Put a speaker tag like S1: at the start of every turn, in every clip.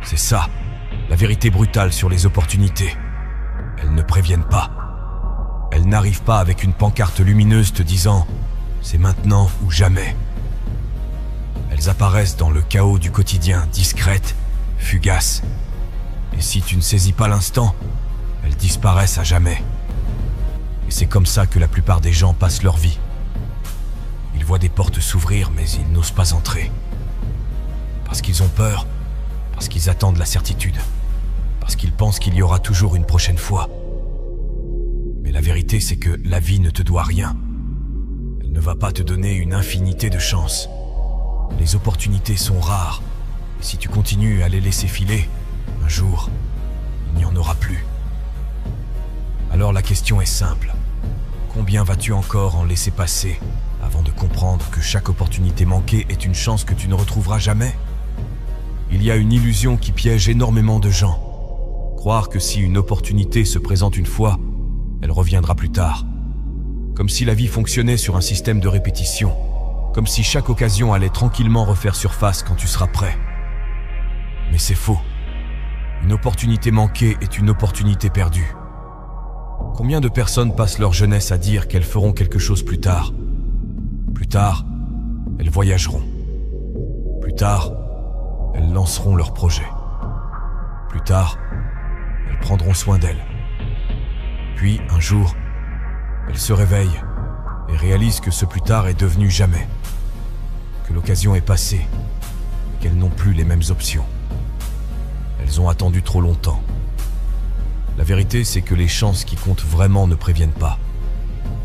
S1: C'est ça, la vérité brutale sur les opportunités. Elles ne préviennent pas. Elles n'arrivent pas avec une pancarte lumineuse te disant « c'est maintenant ou jamais ». Elles apparaissent dans le chaos du quotidien, discrètes, fugaces. Et si tu ne saisis pas l'instant, elles disparaissent à jamais. Et c'est comme ça que la plupart des gens passent leur vie. Ils voient des portes s'ouvrir, mais ils n'osent pas entrer. Parce qu'ils ont peur, parce qu'ils attendent la certitude, parce qu'ils pensent qu'il y aura toujours une prochaine fois. Mais la vérité, c'est que la vie ne te doit rien. Elle ne va pas te donner une infinité de chances. Les opportunités sont rares, et si tu continues à les laisser filer, un jour, il n'y en aura plus. Alors la question est simple. Combien vas-tu encore en laisser passer avant de comprendre que chaque opportunité manquée est une chance que tu ne retrouveras jamais? Il y a une illusion qui piège énormément de gens. Croire que si une opportunité se présente une fois, elle reviendra plus tard. Comme si la vie fonctionnait sur un système de répétition. Comme si chaque occasion allait tranquillement refaire surface quand tu seras prêt. Mais c'est faux. Une opportunité manquée est une opportunité perdue. Combien de personnes passent leur jeunesse à dire qu'elles feront quelque chose plus tard? Plus tard, elles voyageront. Plus tard, elles lanceront leurs projets. Plus tard, elles prendront soin d'elles. Puis, un jour, elles se réveillent et réalisent que ce plus tard est devenu jamais. Que l'occasion est passée et qu'elles n'ont plus les mêmes options. Elles ont attendu trop longtemps. La vérité, c'est que les chances qui comptent vraiment ne préviennent pas.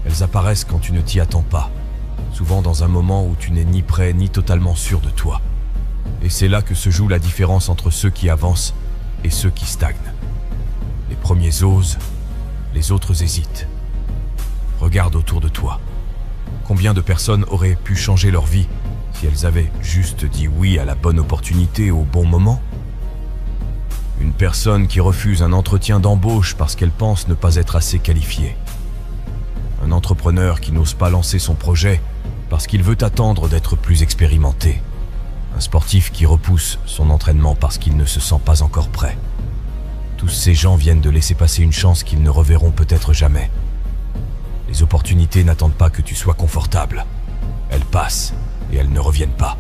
S1: Elles apparaissent quand tu ne t'y attends pas, souvent dans un moment où tu n'es ni prêt ni totalement sûr de toi. Et c'est là que se joue la différence entre ceux qui avancent et ceux qui stagnent. Les premiers osent, les autres hésitent. Regarde autour de toi. Combien de personnes auraient pu changer leur vie si elles avaient juste dit oui à la bonne opportunité au bon moment? Une personne qui refuse un entretien d'embauche parce qu'elle pense ne pas être assez qualifiée. Un entrepreneur qui n'ose pas lancer son projet parce qu'il veut attendre d'être plus expérimenté. Un sportif qui repousse son entraînement parce qu'il ne se sent pas encore prêt. Tous ces gens viennent de laisser passer une chance qu'ils ne reverront peut-être jamais. Les opportunités n'attendent pas que tu sois confortable. Elles passent et elles ne reviennent pas.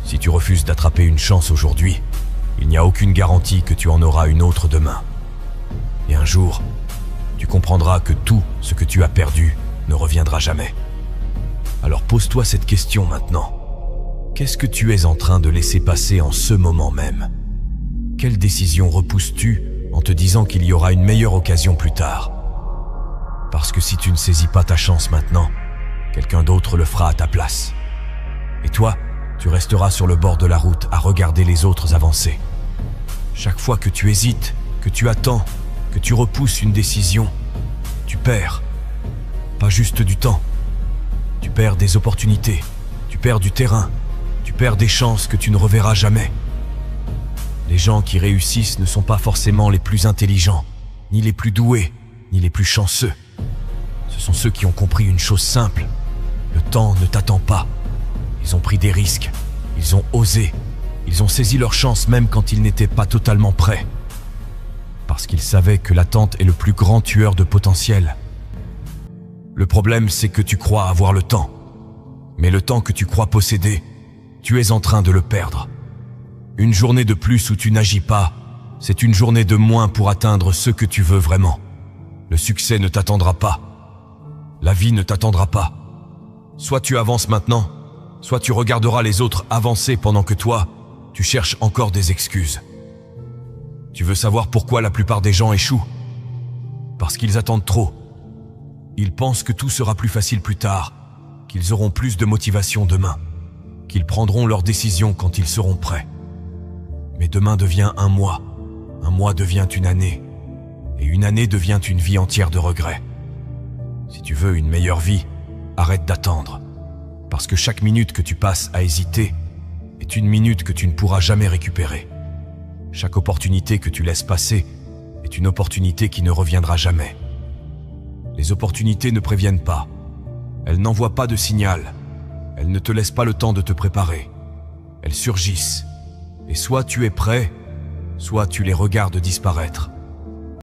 S1: Si tu refuses d'attraper une chance aujourd'hui, il n'y a aucune garantie que tu en auras une autre demain. Et un jour, tu comprendras que tout ce que tu as perdu ne reviendra jamais. Alors pose-toi cette question maintenant. Qu'est-ce que tu es en train de laisser passer en ce moment même? Quelle décision repousses-tu en te disant qu'il y aura une meilleure occasion plus tard? Parce que si tu ne saisis pas ta chance maintenant, quelqu'un d'autre le fera à ta place. Et toi, tu resteras sur le bord de la route à regarder les autres avancer. Chaque fois que tu hésites, que tu attends, que tu repousses une décision, tu perds. Pas juste du temps. Tu perds des opportunités, tu perds du terrain, tu perds des chances que tu ne reverras jamais. Les gens qui réussissent ne sont pas forcément les plus intelligents, ni les plus doués, ni les plus chanceux. Ce sont ceux qui ont compris une chose simple. Le temps ne t'attend pas. Ils ont pris des risques, ils ont osé, ils ont saisi leur chance même quand ils n'étaient pas totalement prêts. Parce qu'ils savaient que l'attente est le plus grand tueur de potentiel. Le problème, c'est que tu crois avoir le temps. Mais le temps que tu crois posséder, tu es en train de le perdre. Une journée de plus où tu n'agis pas, c'est une journée de moins pour atteindre ce que tu veux vraiment. Le succès ne t'attendra pas. La vie ne t'attendra pas. Soit tu avances maintenant, soit tu regarderas les autres avancer pendant que toi, tu cherches encore des excuses. Tu veux savoir pourquoi la plupart des gens échouent? Parce qu'ils attendent trop. Ils pensent que tout sera plus facile plus tard, qu'ils auront plus de motivation demain, qu'ils prendront leurs décisions quand ils seront prêts. Mais demain devient un mois devient une année, et une année devient une vie entière de regrets. Si tu veux une meilleure vie, arrête d'attendre. Parce que chaque minute que tu passes à hésiter est une minute que tu ne pourras jamais récupérer. Chaque opportunité que tu laisses passer est une opportunité qui ne reviendra jamais. Les opportunités ne préviennent pas. Elles n'envoient pas de signal. Elles ne te laissent pas le temps de te préparer. Elles surgissent. Et soit tu es prêt, soit tu les regardes disparaître.